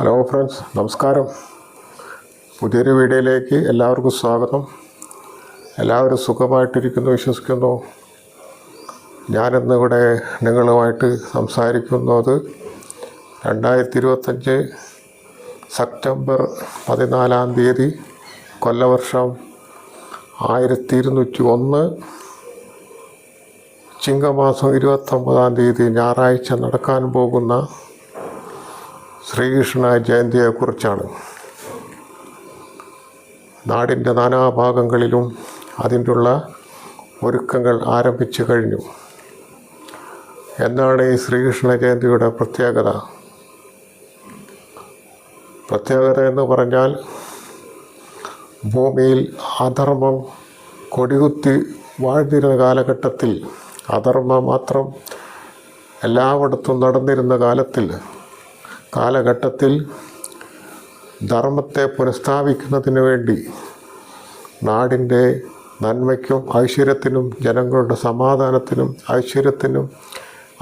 Hello friends, നമസ്കാരം. പുതിയൊരു വീഡിയോയിലേക്ക് എല്ലാവർക്കും സ്വാഗതം. എല്ലാവരും സുഖമായിട്ടിരിക്കുന്നു വിശ്വസിക്കുന്നു. ഞാനിന്നിവിടെ നിങ്ങളുമായിട്ട് സംസാരിക്കുന്നത് 2025 സെപ്റ്റംബർ 14 കൊല്ലവർഷം 1201 ചിങ്ങമാസം 29 ഞായറാഴ്ച നടക്കാൻ പോകുന്ന ശ്രീകൃഷ്ണ ജയന്തിയെക്കുറിച്ചാണ്. നാടിൻ്റെ നാനാഭാഗങ്ങളിലും അതിനുള്ള ഒരുക്കങ്ങൾ ആരംഭിച്ചു കഴിഞ്ഞു. എന്താണ് ഈ ശ്രീകൃഷ്ണ ജയന്തിയുടെ പ്രത്യേകത എന്ന് പറഞ്ഞാൽ, ഭൂമിയിൽ അധർമ്മം കൊടികുത്തി വാഴ്ന്നിരുന്ന കാലഘട്ടത്തിൽ, അധർമ്മം മാത്രം എല്ലായിടത്തും നടന്നിരുന്ന കാലഘട്ടത്തിൽ ധർമ്മത്തെ പുനഃസ്ഥാപിക്കുന്നതിന് വേണ്ടി, നാടിൻ്റെ നന്മയ്ക്കും ഐശ്വര്യത്തിനും ജനങ്ങളുടെ സമാധാനത്തിനും ഐശ്വര്യത്തിനും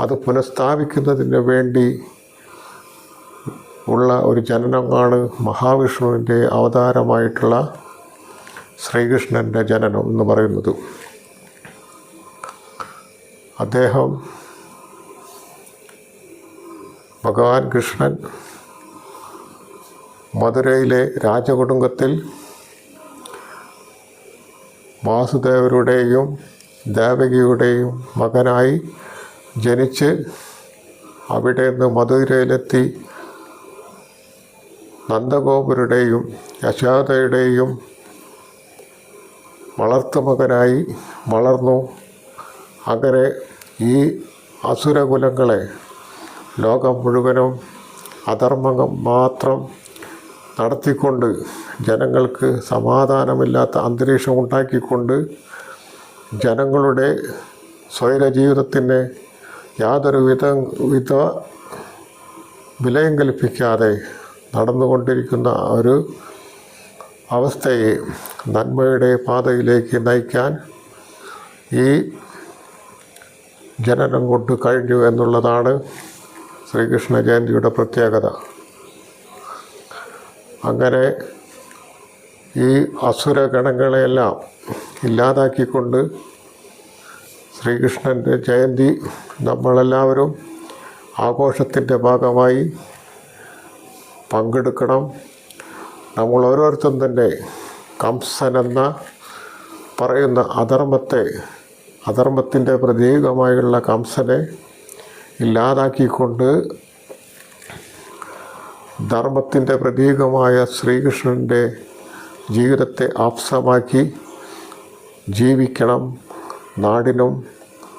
അത് പുനഃസ്ഥാപിക്കുന്നതിന് വേണ്ടി ഉള്ള ഒരു ജനനമാണ് മഹാവിഷ്ണുവിൻ്റെ അവതാരമായിട്ടുള്ള ശ്രീകൃഷ്ണൻ്റെ ജനനം എന്ന് പറയുന്നത്. അദ്ദേഹം, ഭഗവാൻ കൃഷ്ണൻ, മധുരയിലെ രാജകുടുംബത്തിൽ വാസുദേവരുടെയും ദേവകിയുടെയും മകനായി ജനിച്ച് അവിടെ നിന്ന് മധുരയിലെത്തി നന്ദഗോപരുടെയും യശോദയുടെയും വളർത്തുമകനായി വളർന്നു. അങ്ങനെ ഈ അസുരകുലങ്ങളെ, ലോകം മുഴുവനും അധർമ്മം മാത്രം നടത്തിക്കൊണ്ട് ജനങ്ങൾക്ക് സമാധാനമില്ലാത്ത അന്തരീക്ഷം ഉണ്ടാക്കിക്കൊണ്ട് ജനങ്ങളുടെ സ്വൈര ജീവിതത്തിന് യാതൊരു വിധ വിലയും കൽപ്പിക്കാതെ നടന്നുകൊണ്ടിരിക്കുന്ന ഒരു അവസ്ഥയെ നന്മയുടെ പാതയിലേക്ക് നയിക്കാൻ ഈ ജനനം കൊണ്ട് കഴിഞ്ഞു എന്നുള്ളതാണ് ശ്രീകൃഷ്ണ ജയന്തിയുടെ പ്രത്യേകത. അങ്ങനെ ഈ അസുരഗണങ്ങളെയെല്ലാം ഇല്ലാതാക്കിക്കൊണ്ട് ശ്രീകൃഷ്ണൻ്റെ ജയന്തി നമ്മളെല്ലാവരും ആഘോഷത്തിൻ്റെ ഭാഗമായി പങ്കെടുക്കണം. നമ്മൾ ഓരോരുത്തരും തന്നെ കംസൻ എന്ന പറയുന്ന അധർമ്മത്തിൻ്റെ പ്രതീകമായുള്ള കംസനെ ഇല്ലാതാക്കിക്കൊണ്ട് ധർമ്മത്തിൻ്റെ പ്രതീകമായ ശ്രീകൃഷ്ണൻ്റെ ജീവിതത്തെ ആപ്തമാക്കി ജീവിക്കണം. നാടിനും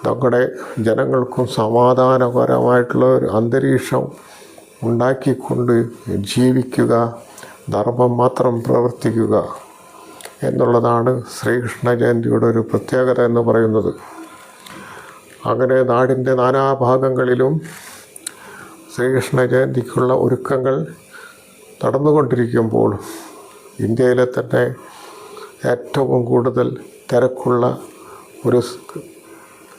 നമ്മുടെ ജനങ്ങൾക്കും സമാധാനപരമായിട്ടുള്ള ഒരു അന്തരീക്ഷം ഉണ്ടാക്കിക്കൊണ്ട് ജീവിക്കുക, ധർമ്മം മാത്രം പ്രവർത്തിക്കുക എന്നുള്ളതാണ് ശ്രീകൃഷ്ണ ജയന്തിയുടെ ഒരു പ്രത്യേകത എന്ന് പറയുന്നത്. അങ്ങനെ നാടിൻ്റെ നാനാഭാഗങ്ങളിലും ശ്രീകൃഷ്ണ ജയന്തിക്കുള്ള ഒരുക്കങ്ങൾ നടന്നുകൊണ്ടിരിക്കുമ്പോൾ, ഇന്ത്യയിലെ തന്നെ ഏറ്റവും കൂടുതൽ തിരക്കുള്ള ഒരു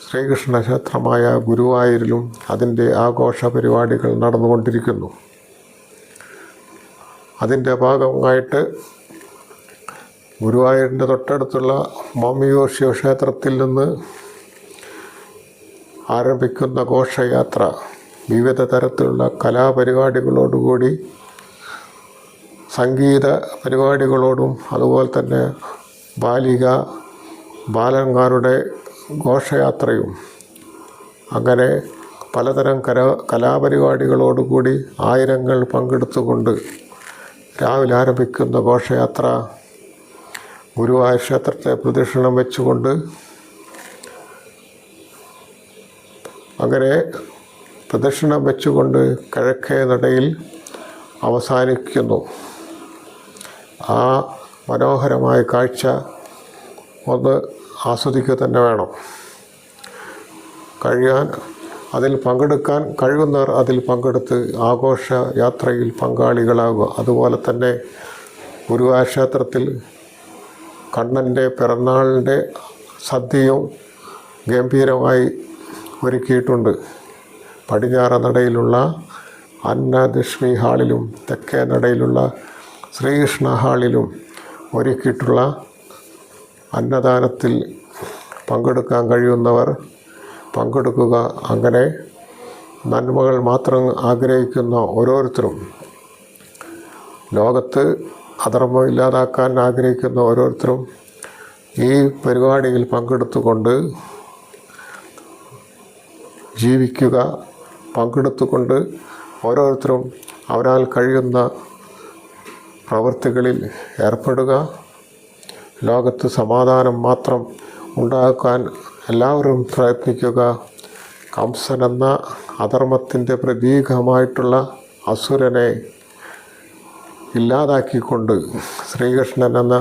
ശ്രീകൃഷ്ണ ക്ഷേത്രമായ ഗുരുവായൂരിലും അതിൻ്റെ ആഘോഷ പരിപാടികൾ നടന്നുകൊണ്ടിരിക്കുന്നു. അതിൻ്റെ ഭാഗമായിട്ട് ഗുരുവായൂരിൻ്റെ തൊട്ടടുത്തുള്ള മമ്മിയൂർ ശിവക്ഷേത്രത്തിൽ നിന്ന് ആരംഭിക്കുന്ന ഘോഷയാത്ര വിവിധ തരത്തിലുള്ള കലാപരിപാടികളോടുകൂടി, സംഗീത പരിപാടികളോടും, അതുപോലെ തന്നെ ബാലന്മാരുടെ ഘോഷയാത്രയും, അങ്ങനെ പലതരം കലാപരിപാടികളോടുകൂടി ആയിരങ്ങൾ പങ്കെടുത്തുകൊണ്ട് രാവിലെ ആരംഭിക്കുന്ന ഘോഷയാത്ര ഗുരുവായൂർ ക്ഷേത്രത്തെ പ്രദക്ഷിണം വെച്ചുകൊണ്ട് അങ്ങനെ പ്രദക്ഷിണം വെച്ചുകൊണ്ട് കിഴക്കേ നടയിൽ അവസാനിക്കുന്നു. ആ മനോഹരമായ കാഴ്ച ഒന്ന് ആസ്വദിക്കുക തന്നെ വേണം. അതിൽ പങ്കെടുക്കാൻ കഴിയുന്നവർ അതിൽ പങ്കെടുത്ത് ആഘോഷ യാത്രയിൽ പങ്കാളികളാകുക. അതുപോലെ തന്നെ ഗുരുവായൂർ ക്ഷേത്രത്തിൽ കണ്ണൻ്റെ പിറന്നാളിൻ്റെ സദ്യയും ഗംഭീരമായി ഒരുക്കിയിട്ടുണ്ട്. പടിഞ്ഞാറ നടയിലുള്ള അന്നദക്ഷ്മി ഹാളിലും തെക്കേ നടയിലുള്ള ശ്രീകൃഷ്ണ ഹാളിലും ഒരുക്കിയിട്ടുള്ള അന്നദാനത്തിൽ പങ്കെടുക്കാൻ കഴിയുന്നവർ പങ്കെടുക്കുക. അങ്ങനെ നന്മകൾ മാത്രം ആഗ്രഹിക്കുന്ന ഓരോരുത്തരും, ലോകത്ത് അധർമ്മം ഇല്ലാതാക്കാൻ ആഗ്രഹിക്കുന്ന ഓരോരുത്തരും ഈ പരിപാടിയിൽ പങ്കെടുത്തുകൊണ്ട് ജീവിക്കുക. പങ്കെടുത്തുകൊണ്ട് ഓരോരുത്തരും അവരാൽ കഴിയുന്ന പ്രവൃത്തികളിൽ ഏർപ്പെടുക. ലോകത്ത് സമാധാനം മാത്രം ഉണ്ടാക്കാൻ എല്ലാവരും പ്രയത്നിക്കുക. കംസൻ എന്ന അധർമ്മത്തിൻ്റെ പ്രതീകമായിട്ടുള്ള അസുരനെ ഇല്ലാതാക്കിക്കൊണ്ട് ശ്രീകൃഷ്ണൻ എന്ന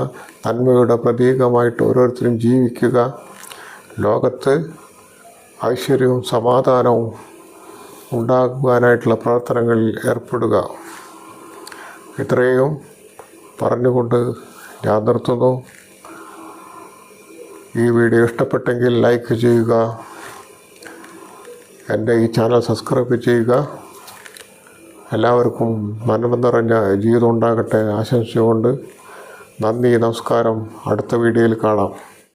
നന്മയുടെ പ്രതീകമായിട്ട് ഓരോരുത്തരും ജീവിക്കുക. ലോകത്ത് ഐശ്വര്യവും സമാധാനവും ഉണ്ടാകുവാനായിട്ടുള്ള പ്രവർത്തനങ്ങളിൽ ഏർപ്പെടുക. ഇത്രയും പറഞ്ഞുകൊണ്ട് ഞാൻ നിർത്തുന്നു. ഈ വീഡിയോ ഇഷ്ടപ്പെട്ടെങ്കിൽ ലൈക്ക് ചെയ്യുക. എൻ്റെ ഈ ചാനൽ സബ്സ്ക്രൈബ് ചെയ്യുക. എല്ലാവർക്കും നന്മ നിറഞ്ഞ ജീവിതം ഉണ്ടാകട്ടെ ആശംസിച്ചുകൊണ്ട് നന്ദി, നമസ്കാരം. അടുത്ത വീഡിയോയിൽ കാണാം.